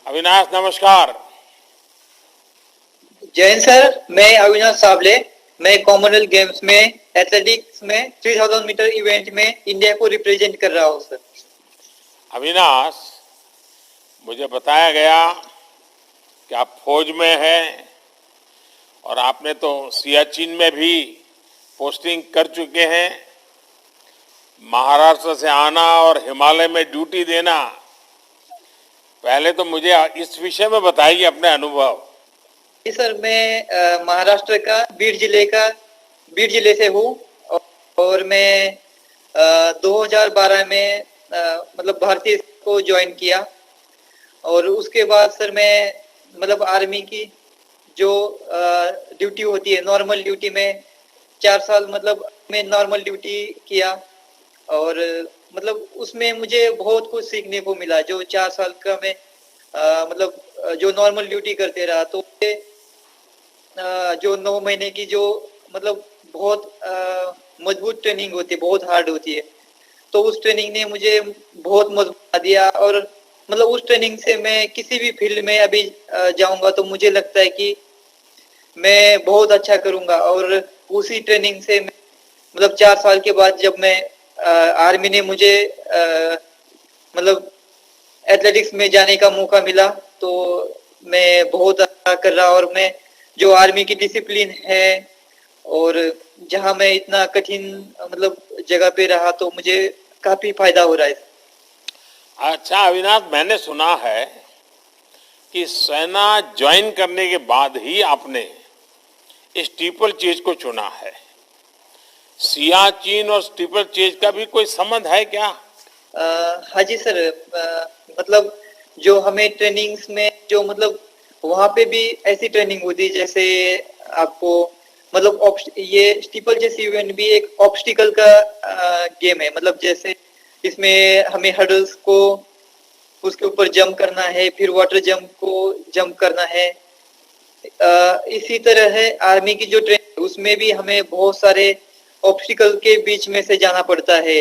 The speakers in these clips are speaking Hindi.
अविनाश नमस्कार। जैन सर, मैं अविनाश साबले। मैं कॉमनवेल्थ गेम्स में एथलेटिक्स में 3000 मीटर इवेंट में इंडिया को रिप्रेजेंट कर रहा हूँ सर। अविनाश, मुझे बताया गया कि आप फौज में हैं और आपने तो सियाचिन में भी पोस्टिंग कर चुके हैं। महाराष्ट्र से आना और हिमालय में ड्यूटी देना, पहले तो मुझे इस विषय में बताइए अपने अनुभव। जी सर, मैं महाराष्ट्र का बीड जिले से हूँ। और मैं 2012 में मतलब भारतीय को ज्वाइन किया। और उसके बाद सर मैं मतलब आर्मी की जो ड्यूटी होती है, नॉर्मल ड्यूटी में 4 साल मतलब मैं नॉर्मल ड्यूटी किया। और मतलब उसमें मुझे बहुत कुछ सीखने को मिला। जो 4 साल का मैं मतलब जो नॉर्मल ड्यूटी करते रहा, तो जो 9 महीने की जो मतलब बहुत मजबूत ट्रेनिंग होती है, बहुत हार्ड होती है। तो उस ट्रेनिंग ने मुझे बहुत मजबूत बना दिया। और मतलब उस ट्रेनिंग से मैं किसी भी फील्ड में अभी जाऊंगा तो मुझे लगता है कि मैं बहुत अच्छा करूंगा। और उसी ट्रेनिंग से मैं मतलब 4 साल के बाद जब मैं आर्मी ने मुझे मतलब एथलेटिक्स में जाने का मौका मिला, तो मैं बहुत अच्छा कर रहा। और मैं जो आर्मी की डिसिप्लिन है और जहां मैं इतना कठिन मतलब जगह पे रहा, तो मुझे काफी फायदा हो रहा है। अच्छा अविनाश, मैंने सुना है कि सेना ज्वाइन करने के बाद ही आपने स्टीपल चेज को चुना है। सियाचिन और स्टीपल चेज का भी कोई संबंध है क्या? हाँ जी सर। मतलब जो हमें ट्रेनिंग्स में जो मतलब वहाँ पे भी ऐसी ट्रेनिंग होती है जैसे आपको मतलब ये स्टीपल चेस इवेंट भी एक ऑब्स्टिकल का गेम है। मतलब जैसे इसमें हमें हर्डल्स को उसके ऊपर जंप करना है, फिर वाटर जंप को जंप करना है। इसी तरह है आर्मी की जो ट्रेनिंग, उसमें भी हमें बहुत सारे ऑब्स्टिकल के बीच में से जाना पड़ता है।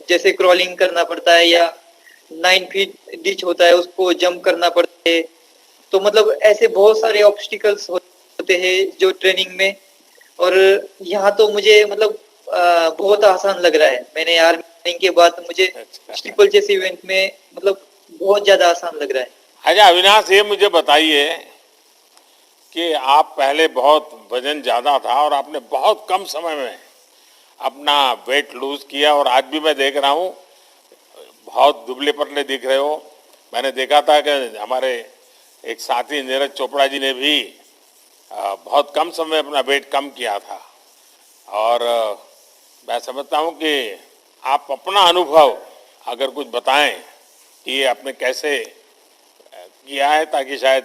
जैसे क्रॉलिंग करना पड़ता है, या 9 फीट डिच होता है उसको जंप करना पड़ता है। तो मतलब ऐसे बहुत सारे ऑब्स्टिकल्स होते हैं जो ट्रेनिंग में। और यहाँ तो मुझे मतलब बहुत आसान लग रहा है। मैंने आर्मी ट्रेनिंग के बाद मुझे अच्छा स्टीपल चेस इवेंट में मतलब बहुत ज्यादा आसान लग रहा है। अच्छा अविनाश, ये मुझे बताइए कि आप पहले बहुत वजन ज़्यादा था और आपने बहुत कम समय में अपना वेट लूज किया और आज भी मैं देख रहा हूँ बहुत दुबले पतले दिख रहे हो। मैंने देखा था कि हमारे एक साथी नीरज चोपड़ा जी ने भी बहुत कम समय में अपना वेट कम किया था। और मैं समझता हूँ कि आप अपना अनुभव अगर कुछ बताएं कि ये आपने कैसे किया है, ताकि शायद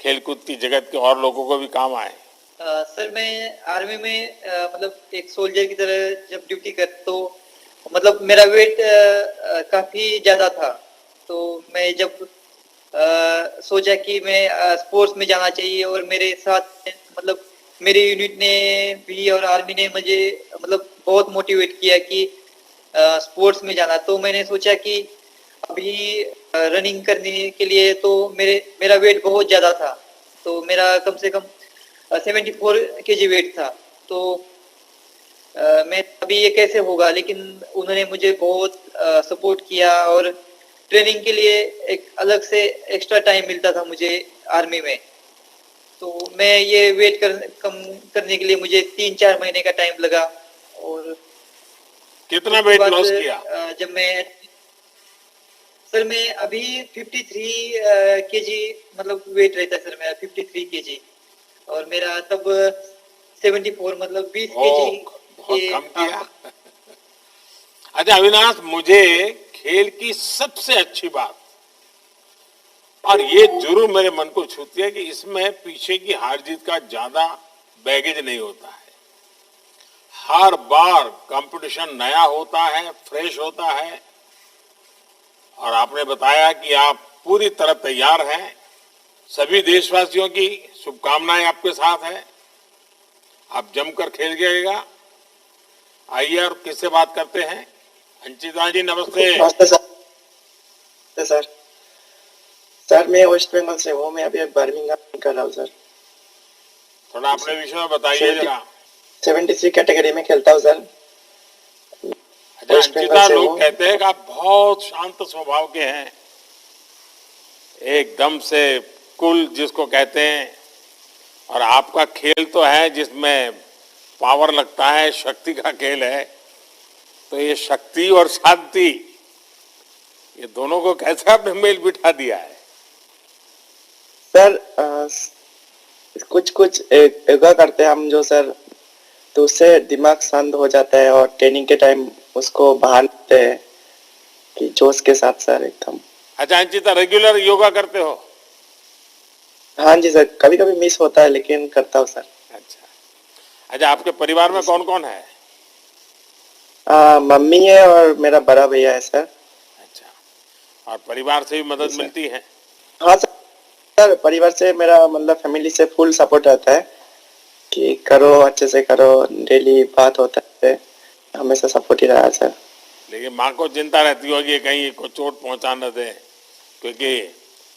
खेलकूद की जगत के और लोगों को भी काम आए। सर मैं आर्मी में मतलब एक सोल्जर की तरह जब ड्यूटी कर, तो मतलब मेरा वेट काफी ज्यादा था। तो मैं जब सोचा कि मैं स्पोर्ट्स में जाना चाहिए, और मेरे साथ मतलब मेरे यूनिट ने भी और आर्मी ने मुझे मतलब बहुत मोटिवेट किया कि स्पोर्ट्स में जाना। तो मैंने सोचा कि अभी रनिंग करने के लिए तो मेरा वेट बहुत ज्यादा था। तो मेरा कम से कम 74 kg वेट था। तो मैं अभी ये कैसे होगा, लेकिन उन्होंने मुझे बहुत सपोर्ट किया। और ट्रेनिंग के लिए एक अलग से एक्स्ट्रा टाइम मिलता था मुझे आर्मी में। तो मैं ये वेट कम करने के लिए मुझे 3-4 महीने का टाइम लगा। और कितना उसके वेट बाद लॉस किया? जब मैं सर मैं अभी 53 केजी मतलब वेट रहता है सर मेरा 53 केजी। और मेरा तब 74 मतलब 20 केजी के बहुत कम किया। आसपास। अच्छा अविनाश, मुझे खेल की सबसे अच्छी बात, और ये जरूर मेरे मन को छूती है, कि इसमें पीछे की हार जीत का ज्यादा बैगेज नहीं होता है। हर बार कंपटीशन नया होता है, फ्रेश होता है। और आपने बताया कि आप पूरी तरह तैयार हैं। सभी देशवासियों की शुभकामनाएं आपके साथ हैं। आप जमकर खेल गएगा। आइए और किससे बात करते हैं। अंशिता जी नमस्ते। नमस्ते सर। सर सर मैं वेस्ट बंगाल से हूँ, मैं अभी बर्मिंघम में कर रहा हूँ सर। थोड़ा अपने विषय में बताइए 70 जरा। 73 कैटेगरी में खेलता हूँ सर। अच्छा वेस्ट बंगाल अंकिता, से लोग हूँ। कहते हैं कि आप बहुत शांत स्वभाव के हैं, एकदम से कूल जिसको कहते हैं, और आपका खेल तो है जिसमें पावर लगता है, शक्ति का खेल है। तो ये शक्ति और शांति, ये दोनों को कैसे आपने मेल बिठा दिया है? सर कुछ कुछ योगा करते हैं हम जो सर, तो उससे दिमाग शांत हो जाता है और ट्रेनिंग के टाइम उसको बाहर लेते हैं कि जोश के साथ सर एकदम। अच्छा अंकिता, रेगुलर योगा करते हो? हाँ जी सर, कभी कभी मिस होता है लेकिन करता हूँ सर। अच्छा अच्छा, आपके परिवार में कौन कौन है? मम्मी है और मेरा बड़ा भैया है सर। अच्छा, और परिवार से भी मदद जी सर। मिलती है? हाँ सर, परिवार से मेरा मतलब फैमिली से फुल सपोर्ट रहता है कि करो अच्छे से करो, डेली बात होता है, हमेशा सपोर्ट ही रहा है सर। लेकिन माँ को चिंता रहती होगी कहीं को चोट पहुंचा न दे, क्योंकि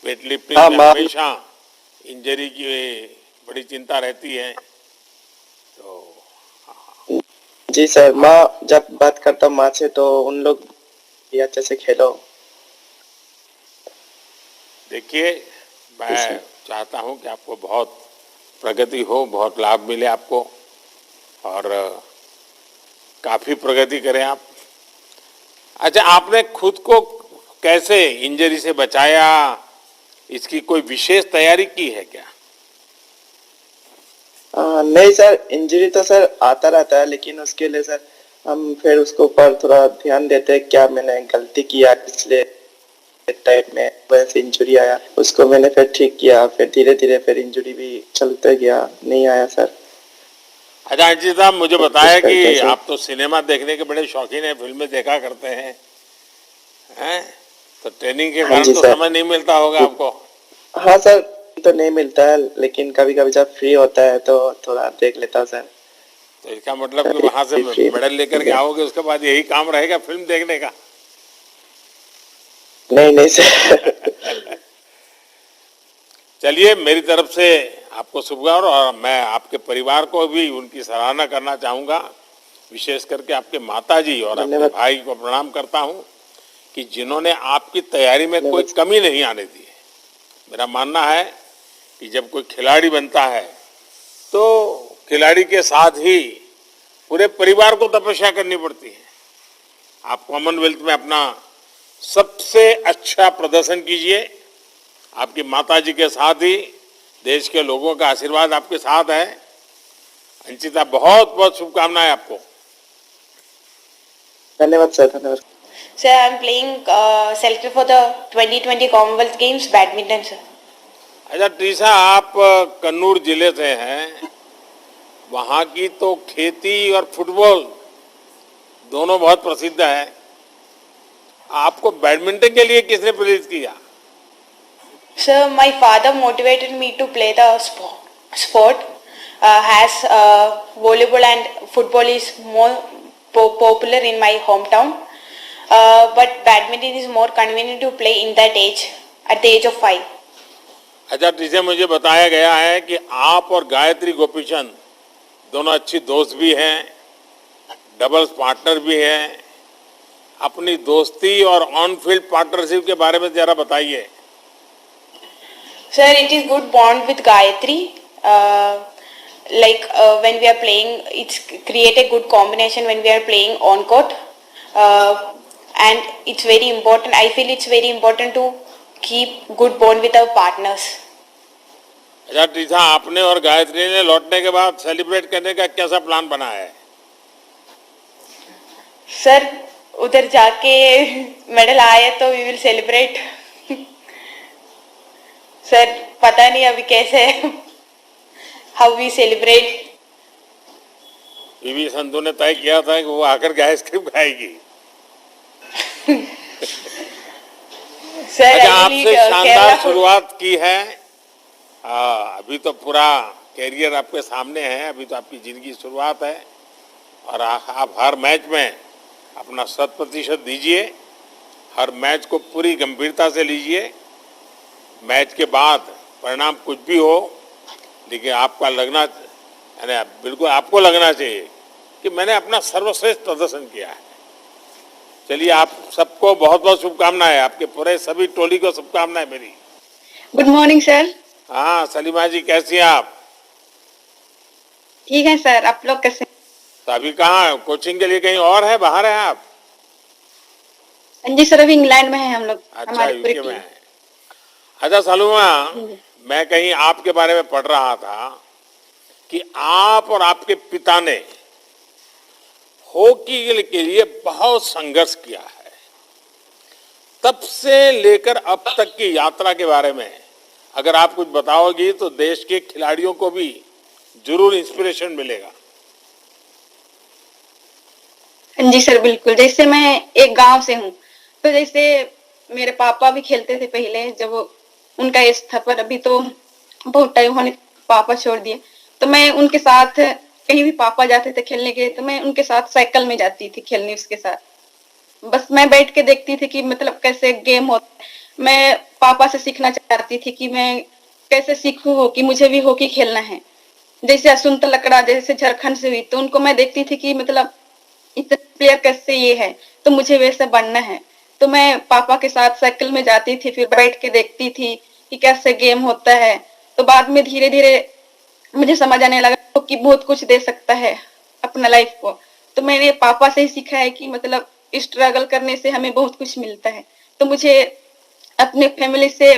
वेट लिफ्टिंग हाँ में माँ। हमेशा इंजरी की बड़ी चिंता रहती है। तो जी सर, आप माँ जब बात करता हूँ माँ से तो उन लोग भी अच्छे से खेलो। देखिए, जी मैं सर। चाहता हूं कि आपको बहुत प्रगति हो, बहुत लाभ मिले आपको, और काफ़ी प्रगति करें आप। अच्छा, आपने खुद को कैसे इंजरी से बचाया, इसकी कोई विशेष तैयारी की है क्या? नहीं सर, इंजरी तो सर आता रहता है लेकिन उसके लिए सर हम फिर उसको ऊपर थोड़ा ध्यान देते हैं, क्या मैंने गलती किया पिछले टाइम में वजह से इंजरी आया, उसको मैंने फिर ठीक किया, फिर धीरे धीरे फिर इंजरी भी चलते गया, नहीं आया सर। अच्छा अंकित साहब, मुझे तो बताया कुछ करके कि सर। आप तो सिनेमा देखने के बड़े शौकीन हैं, फिल्में देखा करते हैं? तो ट्रेनिंग के हाँ कारण जी तो सर। समय नहीं मिलता होगा आपको। हाँ सर, तो नहीं मिलता है लेकिन कभी कभी जब फ्री होता है तो थोड़ा देख लेता हूँ सर। तो इसका मतलब कि कभी वहां से फ्री मेडल लेकर के आओगे, उसके बाद यही काम रहेगा फिल्म देखने का? नहीं नहीं सर। चलिए, मेरी तरफ से आपको शुभकामनाएं, और मैं आपके परिवार को भी उनकी सराहना करना चाहूँगा, विशेष करके आपके माताजी और आपके धन्यवाद। भाई को प्रणाम करता हूँ कि जिन्होंने आपकी तैयारी में कोई धन्यवाद। कमी नहीं आने दी है। मेरा मानना है कि जब कोई खिलाड़ी बनता है तो खिलाड़ी के साथ ही पूरे परिवार को तपस्या करनी पड़ती है। आप कॉमनवेल्थ में अपना सबसे अच्छा प्रदर्शन कीजिए, आपकी माताजी के साथ ही देश के लोगों का आशीर्वाद आपके साथ है। अंकिता, बहुत बहुत शुभकामनाएं आपको। धन्यवाद सर, धन्यवाद। Sir, I'm playing selected for the 2020 Commonwealth Games badminton, sir. अच्छा टीसा, आप कन्नूर जिले से हैं, वहाँ की तो खेती और फुटबॉल दोनों बहुत प्रसिद्ध है। आपको बैडमिंटन के लिए किसने प्रेरित किया? Sir, my father motivated me to play the sport. As volleyball and football is more popular in my hometown, but badminton is more convenient to play in that age, at the age of 5. अच्छा टीचर, मुझे बताया गया है कि आप और गायत्री गोपीचंद दोनों अच्छी दोस्त भी हैं, डबल्स पार्टनर भी हैं। अपनी दोस्ती और ऑन फील्ड पार्टनरशिप के बारे में जरा बताइए। Sir, it is good bond with Gayatri. When we are playing, it's create a good combination when we are playing on court. And it's very important. I feel it's very important to keep good bond with our partners. अच्छा टीसा, आपने और गायत्री ने लौटने के बाद सेलिब्रेट करने का कैसा प्लान बनाया है? सर, उधर जाके मेडल आए तो वी विल सेलिब्रेट। सर, पता नहीं अभी कैसे how we celebrate. PV Sindhu ने तय किया था कि वो आकर के आइसक्रीम खाएगी। सर, अच्छा, आपसे शानदार केरला शुरुआत की है। अभी तो पूरा कैरियर आपके सामने है, अभी तो आपकी जिंदगी शुरुआत है, और आप हर मैच में अपना 100% दीजिए, हर मैच को पूरी गंभीरता से लीजिए। मैच के बाद परिणाम कुछ भी हो, लेकिन आपका लगना यानी बिल्कुल आपको लगना चाहिए कि मैंने अपना सर्वश्रेष्ठ प्रदर्शन किया है। चलिए, आप सबको बहुत बहुत शुभकामनाएं, आपके पूरे सभी टोली को शुभकामनाएं मेरी। Good morning sir. हाँ सलीमा जी, कैसी हैं आप? ठीक है सर, आप लोग कैसे? तो अभी कहाँ, कोचिंग के लिए कहीं और है, बाहर है आप? हाँ जी सर, अभी इंग्लैंड में है हम लोग, अच्छा, हमारी पूरी यूके में टीम। है। अच्छा सलीमा, मैं कहीं आपके बारे में पढ़ रहा था कि आप और आपके पिता ने हॉकी के लिए बहुत संघर्ष किया है। तब से लेकर अब तक की यात्रा के बारे में अगर आप कुछ बताओगी तो देश के खिलाड़ियों को भी जरूर इंस्पिरेशन मिलेगा। हाँ जी सर, बिल्कुल। जैसे मैं एक गांव से हूँ, तो जैसे मेरे पापा भी खेलते थे पहले, जब उनका एज था, पर अभी तो बहुत टाइम होने पापा छोड़ दिए। तो मैं उनके साथ कहीं भी पापा जाते थे खेलने के लिए, तो मैं उनके साथ साइकिल में जाती थी खेलने उसके साथ। बस मैं बैठ के देखती थी कि मतलब कैसे गेम होता है। मैं पापा से सीखना चाहती थी कि मैं कैसे सीखूं हॉकी, मुझे भी हॉकी खेलना है। जैसे असुंता लकड़ा जैसे झारखंड से हुई, तो उनको मैं देखती थी कि मतलब इतने प्लेयर कैसे ये है, तो मुझे वैसे बनना है। तो मैं पापा के साथ साइकिल में जाती थी, फिर बैठ के देखती थी कि कैसे गेम होता है। तो बाद में धीरे धीरे मुझे समझ आने लगा कि बहुत कुछ दे सकता है अपना लाइफ को। तो मैंने पापा से ही सीखा है कि मतलब स्ट्रगल करने से हमें बहुत कुछ मिलता है। तो मुझे अपने फैमिली से,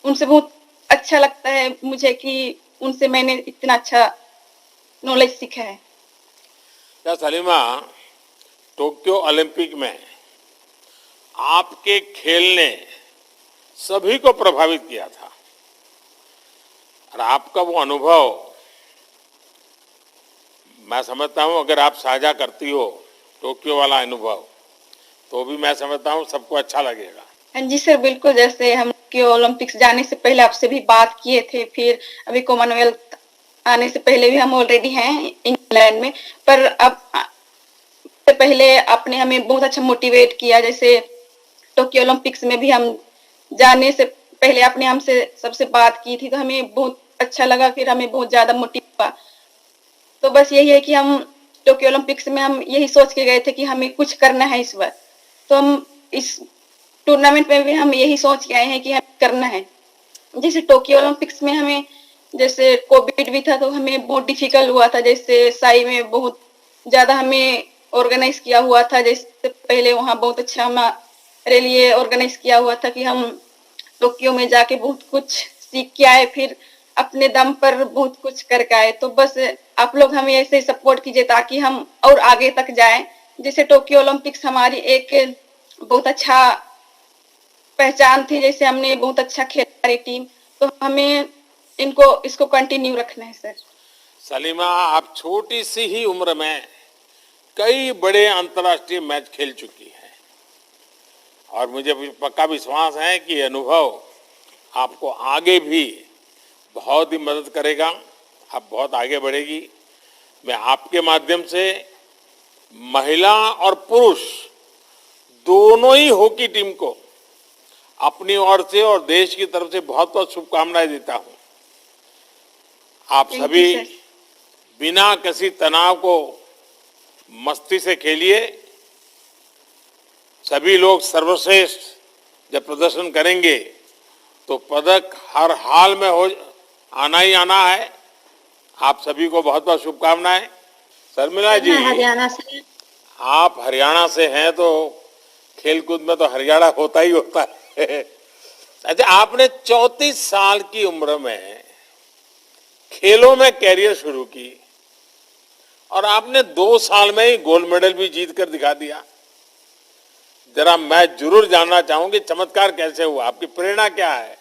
उनसे बहुत अच्छा लगता है मुझे कि उनसे मैंने इतना अच्छा नॉलेज सीखा है। क्या सलीमा, टोक्यो ओलंपिक में आपके खेल ने सभी को प्रभावित किया था और आपका वो अनुभव मैं समझता हूँ अगर आप साझा करती हो टोक्यो वाला अनुभव, तो भी मैं समझता हूँ सबको अच्छा लगेगा। हाँ जी सर, बिल्कुल। जैसे हम के ओलंपिक्स जाने से पहले आपसे भी बात किए थे, फिर अभी कॉमनवेल्थ आने से पहले भी हम ऑलरेडी हैं इंग्लैंड में। पर अब से पहले आपने हमें बहुत अच्छा मोटिवेट किया। जैसे टोक्यो ओलंपिक्स में भी हम जाने से पहले आपने हमसे सबसे बात की थी, तो हमें बहुत अच्छा लगा, फिर हमें बहुत ज्यादा मोटिव हुआ। तो बस यही है कि हम टोक्यो ओलंपिक्स में हम यही सोच के गए थे कि हमें कुछ करना है इस बार। तो हम इस टूर्नामेंट में भी हम यही सोच के आए हैं कि हमें करना है। जैसे टोक्यो ओलंपिक्स में हमें, जैसे कोविड भी था तो हमें बहुत डिफिकल्ट हुआ था। जैसे साई में बहुत ज्यादा हमें ऑर्गेनाइज किया हुआ था। जैसे पहले वहाँ बहुत अच्छा हमारे लिए ऑर्गेनाइज किया हुआ था कि हम टोक्यो में जाके बहुत कुछ सीख के आए, फिर अपने दम पर बहुत कुछ करके आए। तो बस आप लोग हमें ऐसे सपोर्ट कीजिए ताकि हम और आगे तक जाएं। जैसे टोक्यो ओलंपिक्स हमारी एक बहुत अच्छा पहचान थी, जैसे हमने बहुत अच्छा खेला हमारी टीम, तो हमें इसको कंटिन्यू रखना है सर। सलीमा, आप छोटी सी ही उम्र में कई बड़े अंतर्राष्ट्रीय मैच खेल चुकी हैं और मुझे पक्का विश्वास है कि ये अनुभव आपको आगे भी बहुत ही मदद करेगा। आप बहुत आगे बढ़ेगी। मैं आपके माध्यम से महिला और पुरुष दोनों ही हॉकी टीम को अपनी ओर से और देश की तरफ से बहुत बहुत शुभकामनाएं देता हूं। आप Thank you, सभी sir. बिना किसी तनाव को मस्ती से खेलिए। सभी लोग सर्वश्रेष्ठ जब प्रदर्शन करेंगे तो पदक हर हाल में हो आना ही आना है। आप सभी को बहुत बहुत शुभकामनाएं। शर्मिला जी, मैं हरियाणा से। आप हरियाणा से हैं तो खेलकूद में तो हरियाणा होता ही होता है। अच्छा, आपने 34 साल की उम्र में खेलों में कैरियर शुरू की और आपने 2 साल में ही गोल्ड मेडल भी जीत कर दिखा दिया। जरा मैं जरूर जानना चाहूंगी चमत्कार कैसे हुआ, आपकी प्रेरणा क्या है?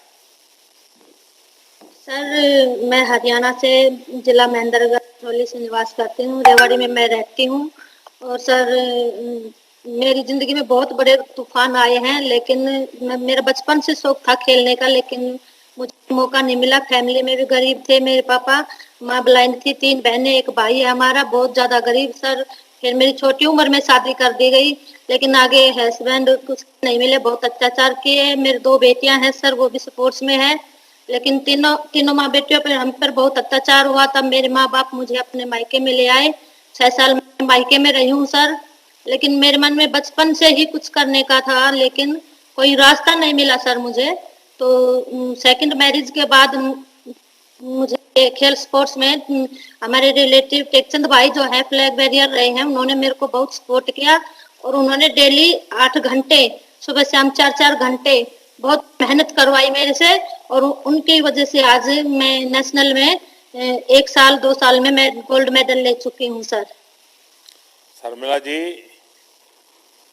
सर, मैं हरियाणा से जिला महेंद्रगढ़ से निवास करती हूँ। रेवाड़ी में मैं रहती हूँ। और सर, मेरी जिंदगी में बहुत बड़े तूफान आए हैं, लेकिन मेरा बचपन से शौक था खेलने का, लेकिन मुझे मौका नहीं मिला। फैमिली में भी गरीब थे। मेरे पापा, माँ ब्लाइंड थी, 3 बहनें, 1 भाई है हमारा, बहुत ज्यादा गरीब। सर, फिर मेरी छोटी उम्र में शादी कर दी गई, लेकिन आगे हस्बैंड कुछ नहीं मिले, बहुत अत्याचार किए। मेरी 2 बेटियां हैं सर, वो भी स्पोर्ट्स में है, लेकिन तीनों तीनों माँ बेटियों पर हम पर बहुत अत्याचार हुआ। तब मेरे माँ बाप मुझे अपने मायके में ले आए। 6 साल मैं मायके में रही हूँ सर, लेकिन मेरे मन में बचपन से ही कुछ करने का था, लेकिन कोई रास्ता नहीं मिला सर मुझे। तो सेकंड मैरिज के बाद मुझे खेल स्पोर्ट्स में हमारे रिलेटिव टेकचंद भाई जो है फ्लैग बैरियर रहे हैं, उन्होंने मेरे को बहुत सपोर्ट किया और उन्होंने डेली 8 घंटे सुबह शाम 4-4 घंटे बहुत मेहनत करवाई मेरे से, और उनकी वजह से आज मैं नेशनल में 1 साल 2 साल में मैं गोल्ड मेडल ले चुकी हूँ सर। शर्मिला जी,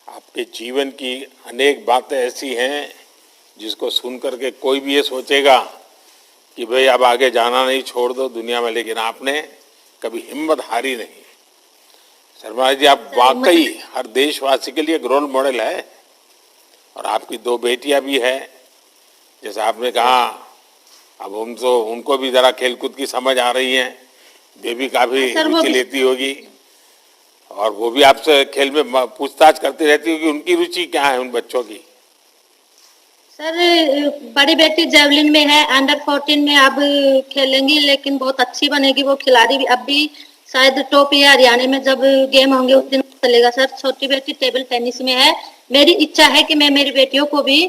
आपके जीवन की अनेक बातें ऐसी हैं जिसको सुन करके कोई भी ये सोचेगा कि भाई अब आगे जाना नहीं, छोड़ दो दुनिया में, लेकिन आपने कभी हिम्मत हारी नहीं। शर्मिला जी, आप वाकई हर देशवासी के लिए एक रोल मॉडल है, और आपकी 2 बेटियां भी हैं, जैसे आपने कहा। अब उनको भी जरा खेलकूद की समझ आ रही है, बेबी काफी रुचि लेती होगी, और वो भी आपसे खेल में पूछताछ करती रहती होगी, उनकी रुचि क्या है उन बच्चों की? सर बड़ी बेटी जेवलिन में है, अंडर 14 में अब खेलेंगी, लेकिन बहुत अच्छी बनेगी वो खिलाड़ी भी। अब भी शायद टॉप या हरियाणा में जब गेम होंगे उस दिन चलेगा सर। छोटी बेटी टेबल टेनिस में है। मेरी इच्छा है कि मैं मेरी बेटियों को भी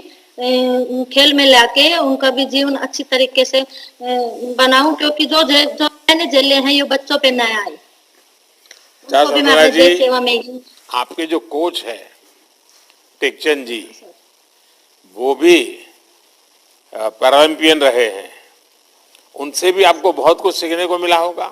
खेल में लाके उनका भी जीवन अच्छी तरीके से बनाऊं, क्योंकि जो मैंने झेले हैं ये बच्चों पे न आए। उनको भी मैं अपने देश सेवा में ही। आपके जो कोच है टेकचंद जी, वो भी पैरालंपियन रहे हैं, उनसे भी आपको बहुत कुछ सीखने को मिला होगा।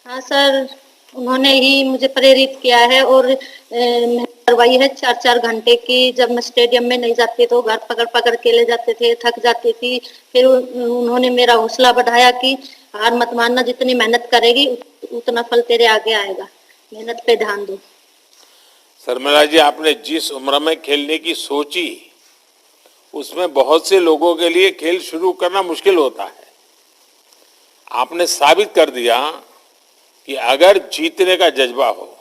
हाँ सर, उन्होंने ही मुझे प्रेरित किया है, और मेहनत करवाई है 4-4 घंटे की। जब मैं स्टेडियम में नहीं जाती तो घर पकड़ पकड़ के ले जाते थे, थक जाती थी। फिर उन्होंने मेरा हौसला बढ़ाया कि हार मत मानना, जितनी मेहनत करेगी उतना फल तेरे आगे आएगा, मेहनत पे ध्यान दो। शर्मिला जी, आपने जिस उम्र में खेलने की सोची, उसमें बहुत से लोगों के लिए खेल शुरू करना मुश्किल होता है। आपने साबित कर दिया कि अगर जीतने का जज्बा हो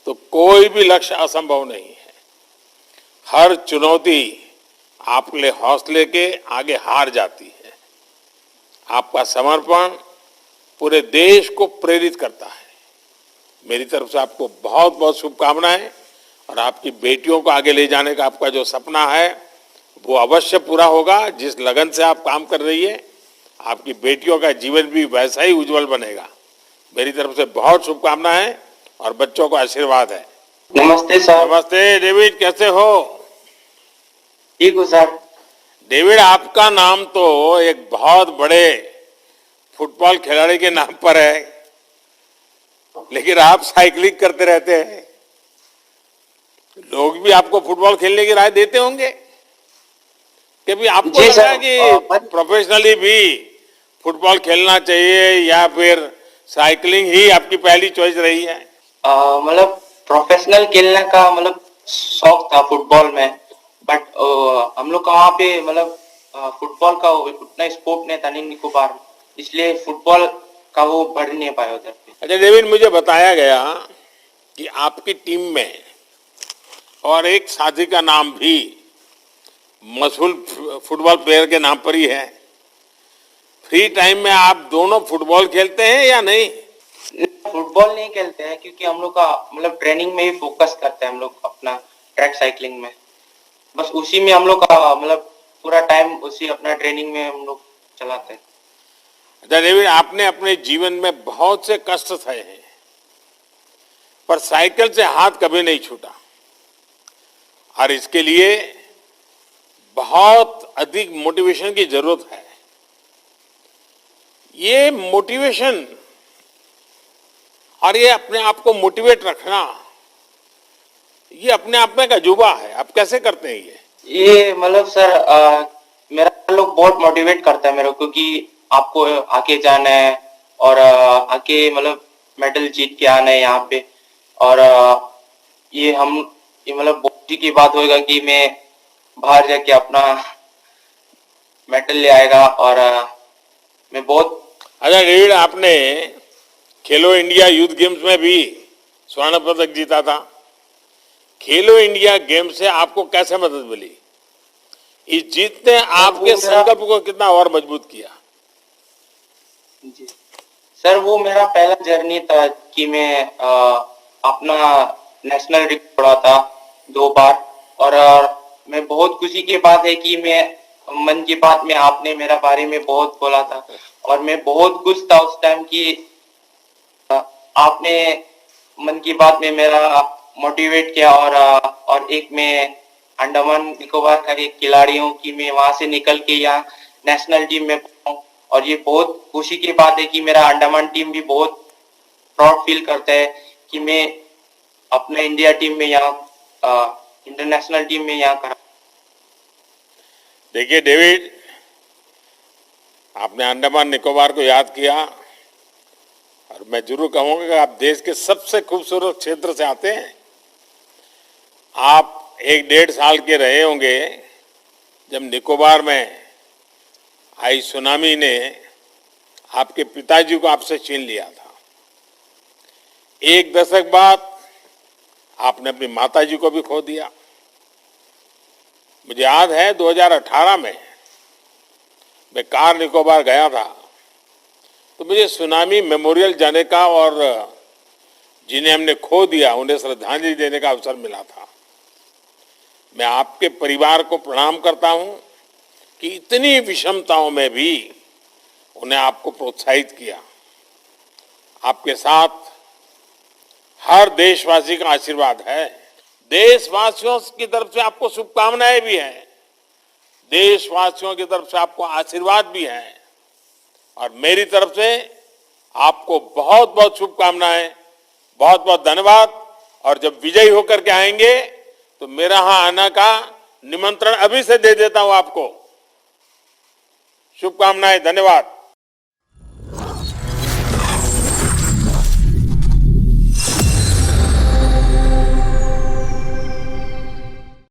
तो कोई भी लक्ष्य असंभव नहीं है। हर चुनौती आपके लिए हौसले के आगे हार जाती है। आपका समर्पण पूरे देश को प्रेरित करता है। मेरी तरफ से आपको बहुत बहुत शुभकामनाएं, और आपकी बेटियों को आगे ले जाने का आपका जो सपना है वो अवश्य पूरा होगा। जिस लगन से आप काम कर रही है, आपकी बेटियों का जीवन भी वैसा ही उज्जवल बनेगा। मेरी तरफ से बहुत शुभकामनाएं और बच्चों को आशीर्वाद है। नमस्ते सर। नमस्ते डेविड, कैसे हो? ठीक हूँ सर। डेविड, आपका नाम तो एक बहुत बड़े फुटबॉल खिलाड़ी के नाम पर है, लेकिन आप साइकिलिंग करते रहते हैं। लोग भी आपको फुटबॉल खेलने की राय देते होंगे, कभी आपको लगा कि प्रोफेशनली भी फुटबॉल खेलना चाहिए, या फिर साइकिलिंग ही आपकी पहली चॉइस रही है? मतलब प्रोफेशनल खेलने का मतलब शौक था फुटबॉल में, बट हम लोग का वहाँ पे मतलब फुटबॉल का उतना स्कोप नहीं था निकोबार, इसलिए फुटबॉल का वो बढ़ नहीं पाया उधर पे। अच्छा डेविड, मुझे बताया गया कि आपकी टीम में और एक साथी का नाम भी मशहूर फुटबॉल प्लेयर के नाम पर ही है। फ्री टाइम में आप दोनों फुटबॉल खेलते हैं या नहीं? फुटबॉल नहीं खेलते हैं, क्योंकि हम लोग का मतलब ट्रेनिंग में ही फोकस करते हैं हम लोग अपना ट्रैक साइकिलिंग में, बस उसी में हम लोग का मतलब पूरा टाइम उसी अपना ट्रेनिंग में हम लोग चलाते हैं। अच्छा डेविड, आपने अपने जीवन में बहुत से कष्ट सहे हैं, पर साइकिल से हाथ कभी नहीं छूटा, और इसके लिए बहुत अधिक मोटिवेशन की जरूरत है। ये मोटिवेशन और ये अपने आप को मोटिवेट रखना, ये अपने आप में एक अजूबा है। आप कैसे करते हैं ये मतलब सर मेरा लोग बहुत मोटिवेट करता है मेरे को, क्योंकि आपको आगे जाना है और आगे मतलब मेडल जीत के आना है यहाँ पे, और ये मतलब बहुत की बात होगा कि मैं बाहर जाके अपना मेडल ले आएगा, और मैं बहुत। अच्छा डेविड, आपने खेलो इंडिया यूथ गेम्स में भी स्वर्ण पदक जीता था। खेलो इंडिया गेम से आपको कैसे मदद मिली? इस जीत ने आपके संकल्प को कितना और मजबूत किया? जी सर, वो मेरा पहला जर्नी था कि मैं अपना नेशनल रिकॉर्ड तोड़ा था 2 बार। और मैं बहुत खुशी की बात है कि मैं मन की बात में आपने मेरा बारे में बहुत बोला था और मैं बहुत खुश था उस टाइम कि आपने मन की बात में मेरा मोटिवेट किया। और एक मैं अंडमान निकोबार का एक खिलाड़ी हूँ कि मैं वहां से निकल के यहाँ नेशनल टीम में पहुंचा। और ये बहुत खुशी की बात है कि मेरा अंडमान टीम भी बहुत प्राउड फील करता है कि मैं अपने इंडिया टीम में यहाँ इंटरनेशनल टीम में यहाँ करा। देखिए डेविड, आपने अंडमान निकोबार को याद किया और मैं जरूर कहूंगा कि आप देश के सबसे खूबसूरत क्षेत्र से आते हैं। आप 1-1.5 साल के रहे होंगे जब निकोबार में आई सुनामी ने आपके पिताजी को आपसे छीन लिया था। 1 दशक बाद आपने अपनी माताजी को भी खो दिया। मुझे याद है 2018 में मैं कार निकोबार गया था तो मुझे सुनामी मेमोरियल जाने का और जिन्हें हमने खो दिया उन्हें श्रद्धांजलि देने का अवसर मिला था। मैं आपके परिवार को प्रणाम करता हूं कि इतनी विषमताओं में भी उन्हें आपको प्रोत्साहित किया। आपके साथ हर देशवासी का आशीर्वाद है। देशवासियों की तरफ से आपको शुभकामनाएं भी हैं, देशवासियों की तरफ से आपको आशीर्वाद भी है और मेरी तरफ से आपको बहुत बहुत शुभकामनाएं, बहुत बहुत धन्यवाद। और जब विजयी होकर के आएंगे तो मेरा यहां आने का निमंत्रण अभी से दे देता हूं आपको। शुभकामनाएं, धन्यवाद।